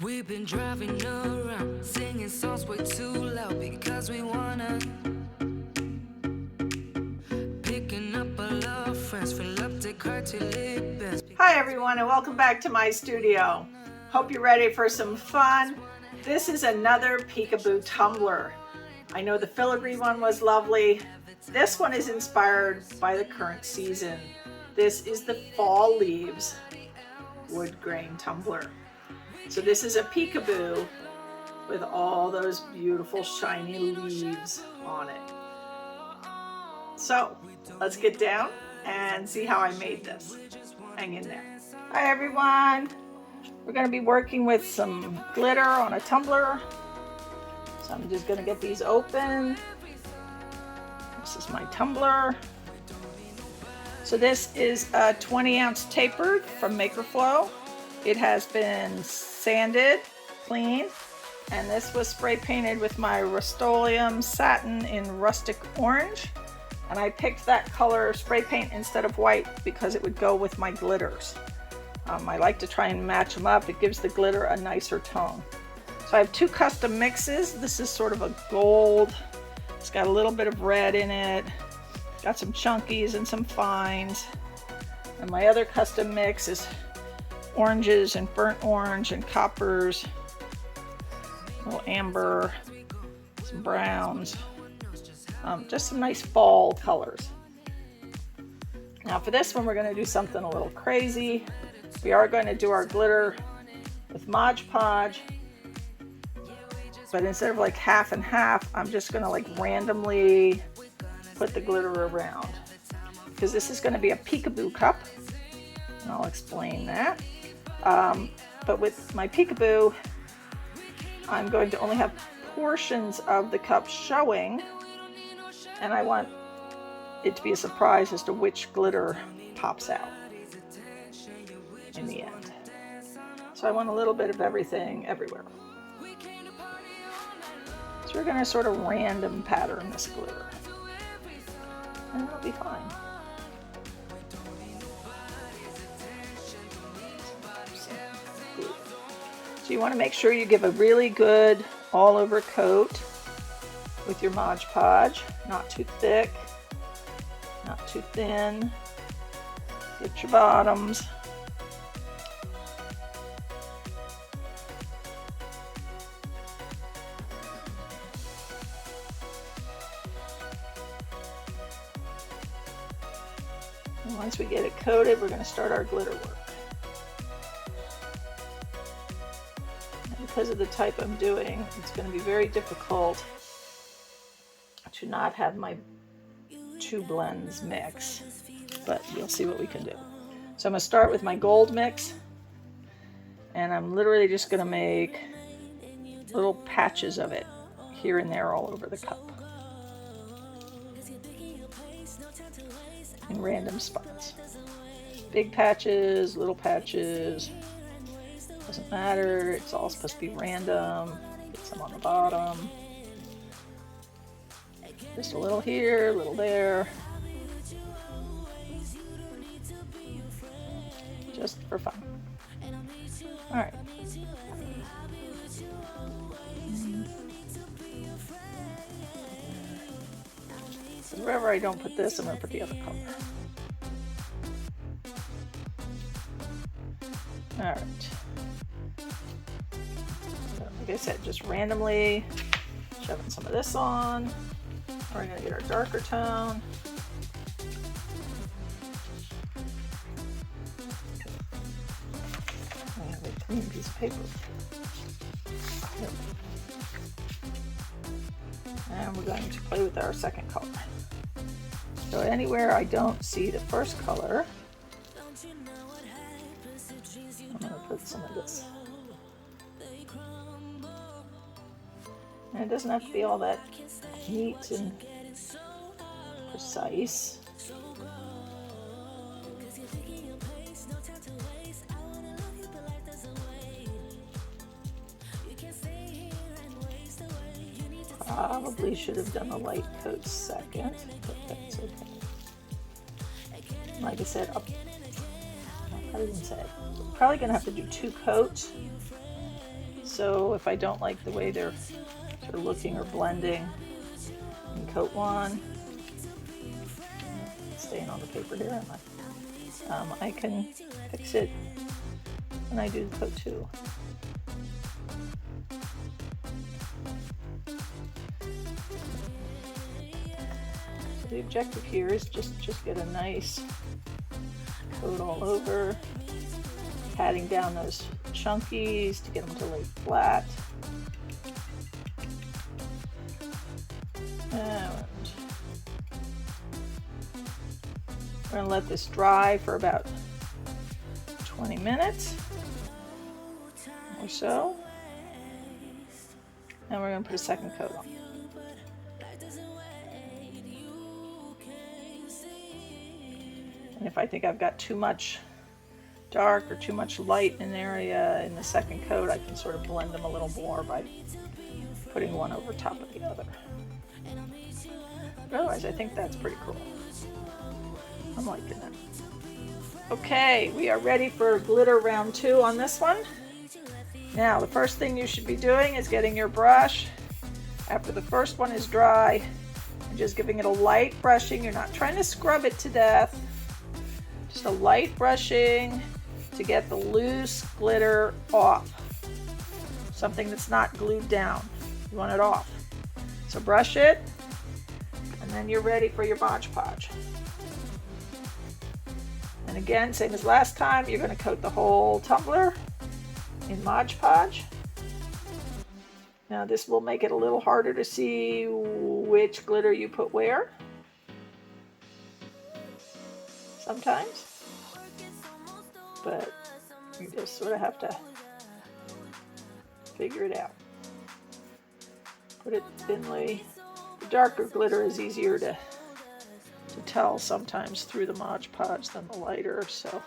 We've been driving around, singing songs way too loud because we wanna. Picking up all our friends, fill up the car till it bends. Hi everyone, and welcome back to my studio. Hope you're ready for some fun. This is another Peekaboo tumbler. I know the filigree one was lovely. This one is inspired by the current season. This is the Fall Leaves Woodgrain tumbler. So this is a Peekaboo with all those beautiful shiny leaves on it. So let's get down and see how I made this. Hang in there. Hi everyone. We're going to be working with some glitter on a tumbler. So I'm just going to get these open. This is my tumbler. So this is a 20-ounce tapered from Makerflo. It has been sanded clean, and this was spray painted with my Rustoleum Satin in Rustic Orange. And I picked that color spray paint instead of white because it would go with my glitters. I like to try and match them up. It gives the glitter a nicer tone. So I have two custom mixes. This is sort of a gold. It's got a little bit of red in it. Got some chunkies and some fines. And my other custom mix is oranges and burnt orange and coppers, a little amber, some browns, just some nice fall colors. Now for this one, we're going to do something a little crazy. We are going to do our glitter with Mod Podge, but instead of like half and half, I'm just going to like randomly put the glitter around, because this is going to be a Peekaboo cup, and I'll explain that. But with my Peekaboo, I'm going to only have portions of the cup showing, and I want it to be a surprise as to which glitter pops out in the end. So I want a little bit of everything everywhere. So we're going to sort of random pattern this glitter, and it'll be fine. So you want to make sure you give a really good all over coat with your Mod Podge. Not too thick, not too thin. Get your bottoms. And once we get it coated, we're going to start our glitter work. Because of the type I'm doing, it's going to be very difficult to not have my two blends mix, but you'll see what we can do. So I'm going to start with my gold mix, and I'm literally just going to make little patches of it here and there all over the cup in random spots. Big patches, little patches. Doesn't matter, it's all supposed to be random. Get some on the bottom. Just a little here, a little there. Just for fun. Alright. So wherever I don't put this, I'm going to put the other color. Alright. Like I said, just randomly shoving some of this on. We're going to get our darker tone. I have a clean piece of paper. And we're going to play with our second color. So anywhere I don't see the first color, I'm going to put some of this. And it doesn't have to be all that neat and precise. Probably should have done a light coat second, but that's okay. Like I said, I didn't say. Probably gonna have to do two coats So if I don't like the way they're sort of looking or blending, and coat one, staying on the paper here, I can fix it when I do coat two. So the objective here is just get a nice coat all over, patting down those chunkies to get them to lay flat. And we're going to let this dry for about 20 minutes or so. And we're going to put a second coat on. And if I think I've got too much dark or too much light in an area in the second coat, I can sort of blend them a little more by putting one over top of the other. But otherwise, I think that's pretty cool. I'm liking it. Okay, we are ready for glitter round 2 on this one. Now, the first thing you should be doing is getting your brush after the first one is dry and just giving it a light brushing. You're not trying to scrub it to death. Just a light brushing to get the loose glitter off. Something that's not glued down. You want it off. So brush it, and then you're ready for your Mod Podge. And again, same as last time, you're going to coat the whole tumbler in Mod Podge. Now this will make it a little harder to see which glitter you put where. Sometimes. But you just sort of have to figure it out. Put it thinly. The darker glitter is easier to tell sometimes through the Mod Podge than the lighter, so.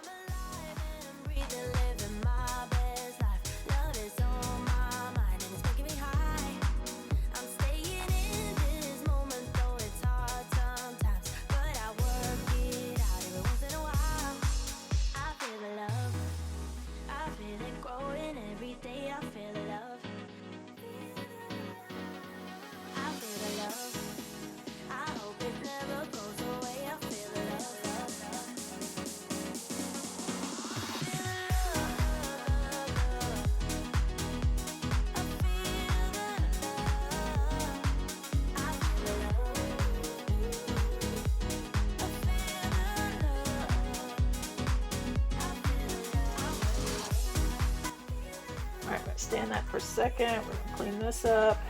Alright, let's stand that for a second. We're going to clean this up.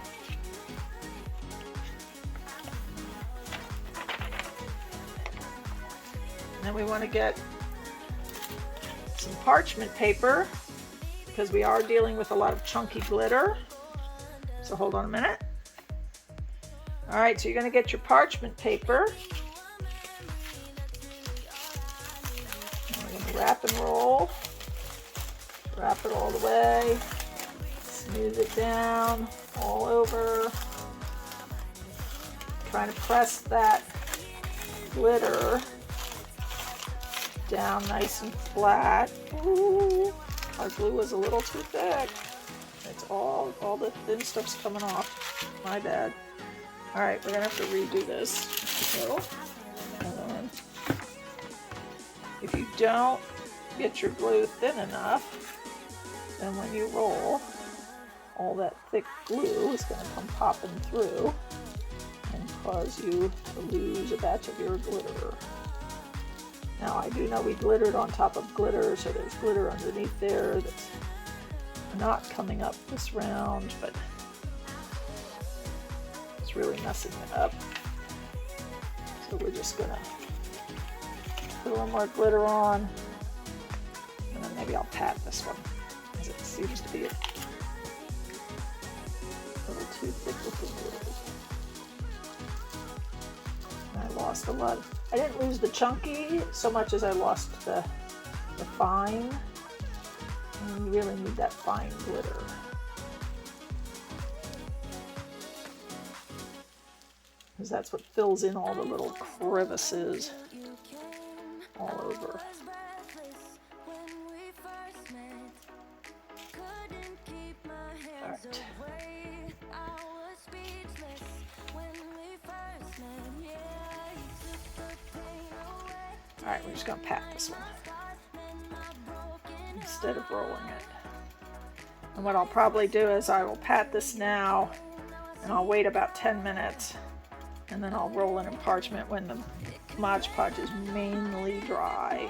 And then we want to get some parchment paper because we are dealing with a lot of chunky glitter. So hold on a minute. Alright, so you're going to get your parchment paper. And we're going to wrap and roll. Wrap it all the way, smooth it down all over. Trying to press that glitter down nice and flat. Ooh, our glue was a little too thick. It's all the thin stuff's coming off. My bad. All right, we're gonna have to redo this. So, if you don't get your glue thin enough, then when you roll, all that thick glue is going to come popping through and cause you to lose a batch of your glitter. Now I do know we glittered on top of glitter, so there's glitter underneath there that's not coming up this round, but it's really messing it up. So we're just going to put a little more glitter on, and then maybe I'll pat this one. It seems to be a little too thick with the glue. I lost a lot. I didn't lose the chunky so much as I lost the fine. And you really need that fine glitter. Because that's what fills in all the little crevices all over. All right, we're just gonna pat this one instead of rolling it. And what I'll probably do is I will pat this now and I'll wait about 10 minutes and then I'll roll it in parchment when the Mod Podge is mainly dry.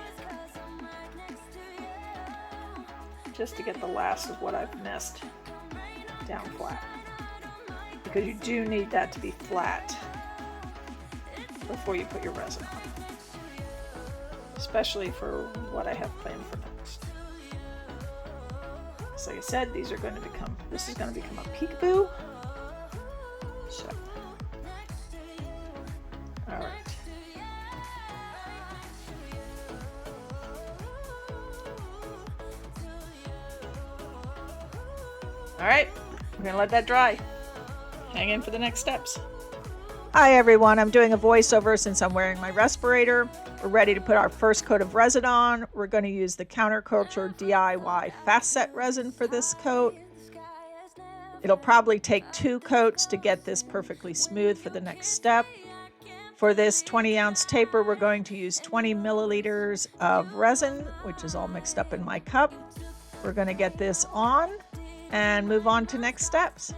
Just to get the last of what I've missed down flat. Because you do need that to be flat before you put your resin on. Especially for what I have planned for next. So like I said, this is going to become a Peekaboo. So, all right. All right, we're gonna let that dry. Hang in for the next steps. Hi everyone, I'm doing a voiceover since I'm wearing my respirator. We're ready to put our first coat of resin on. We're going to use the Counterculture DIY Fast Set resin for this coat. It'll probably take 2 coats to get this perfectly smooth for the next step. For this 20-ounce taper, we're going to use 20 milliliters of resin, which is all mixed up in my cup. We're going to get this on and move on to next steps.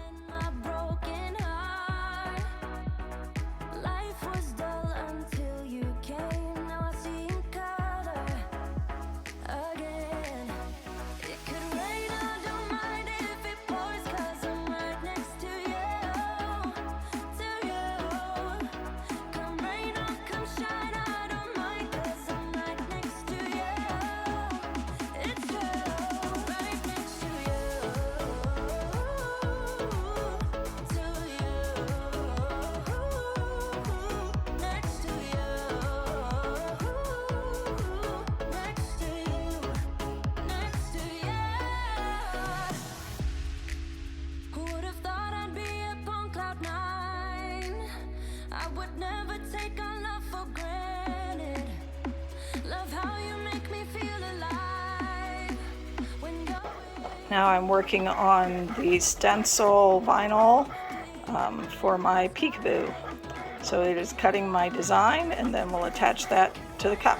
Now I'm working on the Stencil Vinyl for my Peekaboo. So it is cutting my design and then we'll attach that to the cup.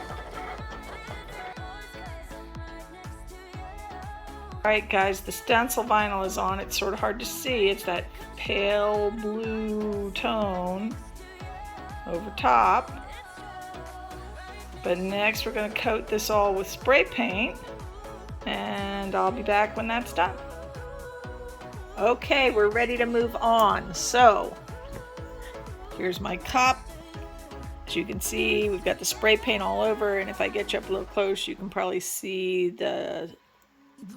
Alright guys, the Stencil Vinyl is on. It's sort of hard to see. It's that pale blue tone over top. But next we're going to coat this all with spray paint. And I'll be back when that's done. Okay, we're ready to move on. So, here's my cup. As you can see, we've got the spray paint all over, and if I get you up a little close, you can probably see the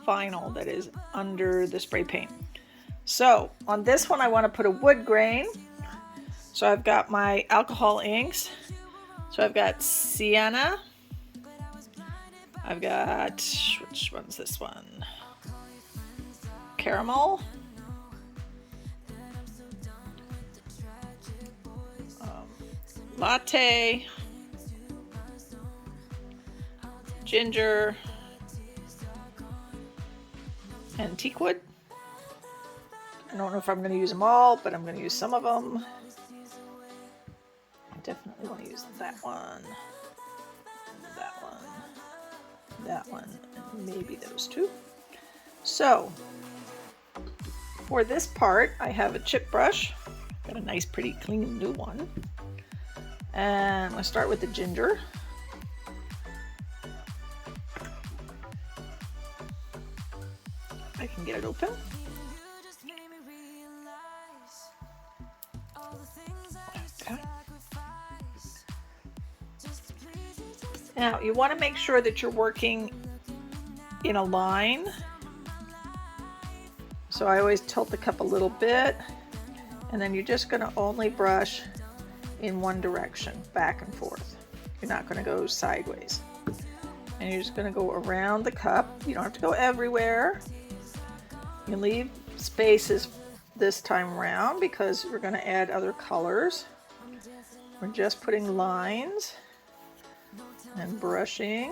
vinyl that is under the spray paint. So, on this one, I want to put a wood grain. So, I've got my alcohol inks. So, I've got sienna. I've got, which one's this one? Caramel. Latte. Ginger. And teakwood. I don't know if I'm going to use them all, but I'm going to use some of them. I definitely want to use that one. That one, and maybe those two. So, for this part, I have a chip brush. Got a nice, pretty, clean, new one. And I'm going to start with the ginger. I can get it open. Okay. Now, you want to make sure that you're working in a line. So I always tilt the cup a little bit, and then you're just going to only brush in one direction, back and forth. You're not going to go sideways. And you're just going to go around the cup. You don't have to go everywhere. You can leave spaces this time around because we're going to add other colors. We're just putting lines and brushing,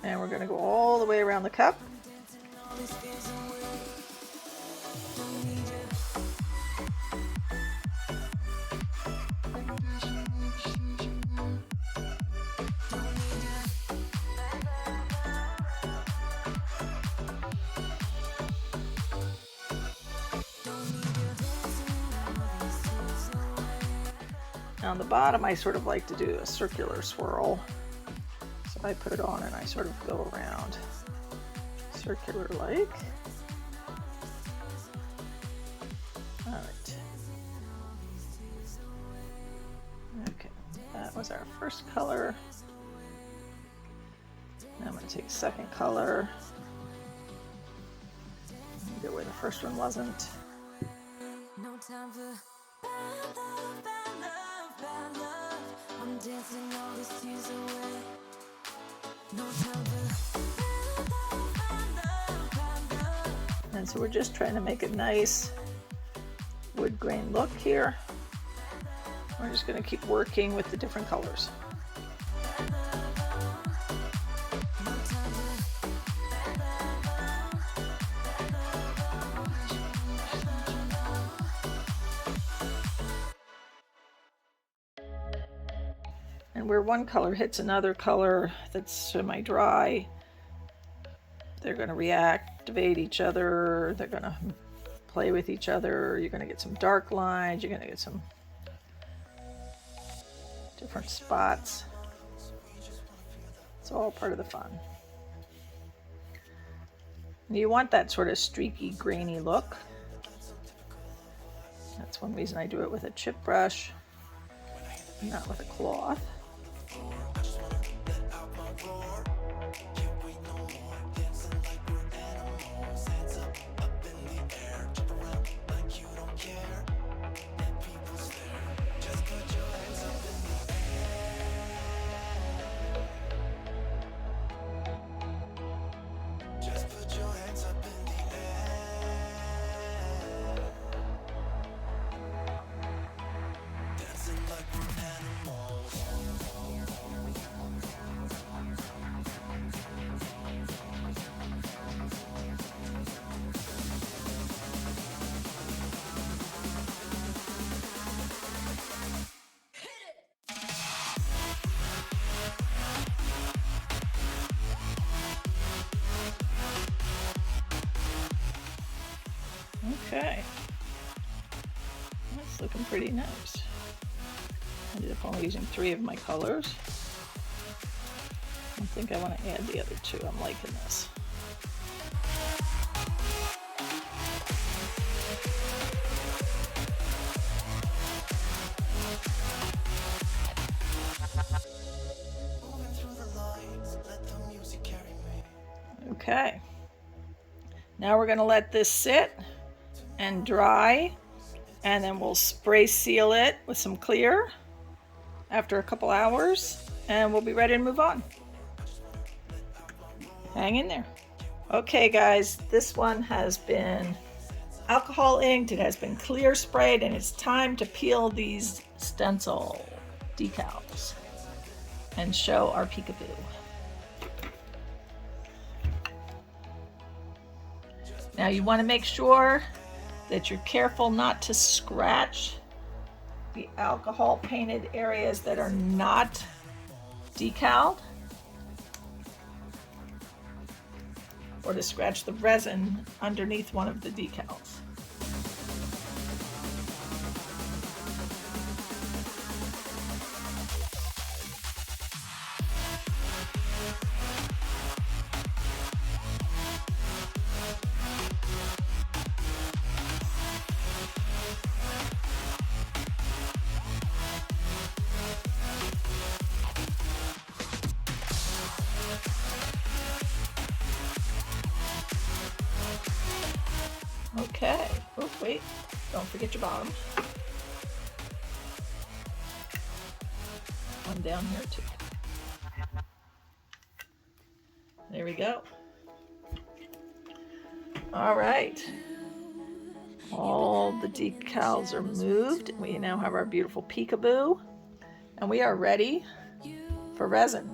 and we're going to go all the way around the cup. On the bottom, I sort of like to do a circular swirl. So I put it on and I sort of go around circular like. All right. Okay, that was our first color. Now I'm going to take a second color. Go where the first one wasn't. No time for bad love, bad love, bad love. I'm dancing all these tears away. No time for bad love, bad love, bad love. And so we're just trying to make a nice wood grain look here. We're just going to keep working with the different colors. And where one color hits another color that's semi-dry, they're going to reactivate each other, they're going to play with each other, you're going to get some dark lines, you're going to get some different spots. It's all part of the fun. And you want that sort of streaky, grainy look. That's one reason I do it with a chip brush, not with a cloth. Okay, that's looking pretty nice. I ended up only using 3 of my colors. I think I want to add the other 2. I'm liking this. Okay, now we're going to let this sit and dry, and then we'll spray seal it with some clear after a couple hours, and we'll be ready to move on. Hang in there. Okay guys, this one has been alcohol inked, it has been clear sprayed, and it's time to peel these stencil decals and show our peekaboo. Now you want to make sure that you're careful not to scratch the alcohol painted areas that are not decaled, or to scratch the resin underneath one of the decals. Okay, oh wait, don't forget your bottom. One down here too. There we go. All right. All the decals are moved. We now have our beautiful peekaboo, and we are ready for resin.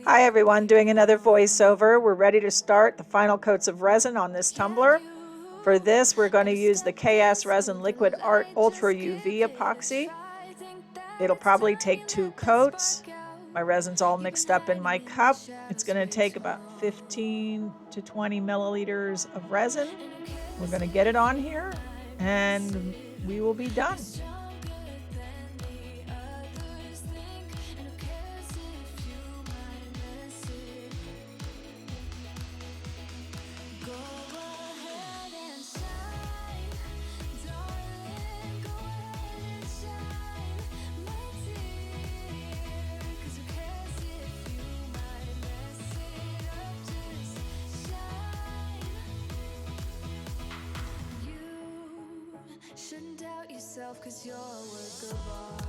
Hi everyone, doing another voiceover. We're ready to start the final coats of resin on this tumbler. For this, we're going to use the KS Resin Liquid Art Ultra UV epoxy. It'll probably take 2 coats. My resin's all mixed up in my cup. It's going to take about 15 to 20 milliliters of resin. We're going to get it on here and we will be done. yourself, 'cause you're a work of art.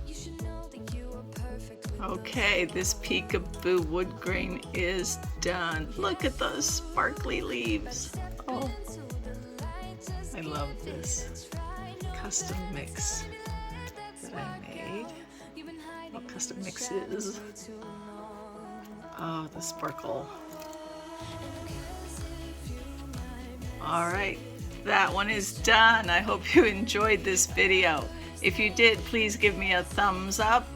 You should know that you are perfect with Okay, this Peekaboo wood grain is done. Look at those sparkly leaves. Oh, I love this custom mix that I made. What custom mix is? Oh, the sparkle. All right, that one is done. I hope you enjoyed this video. If you did, please give me a thumbs up,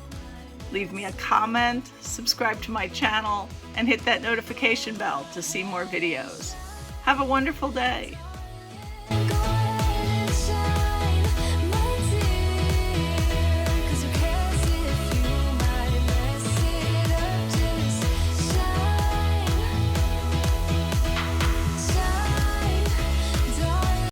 leave me a comment, subscribe to my channel, and hit that notification bell to see more videos. Have a wonderful day.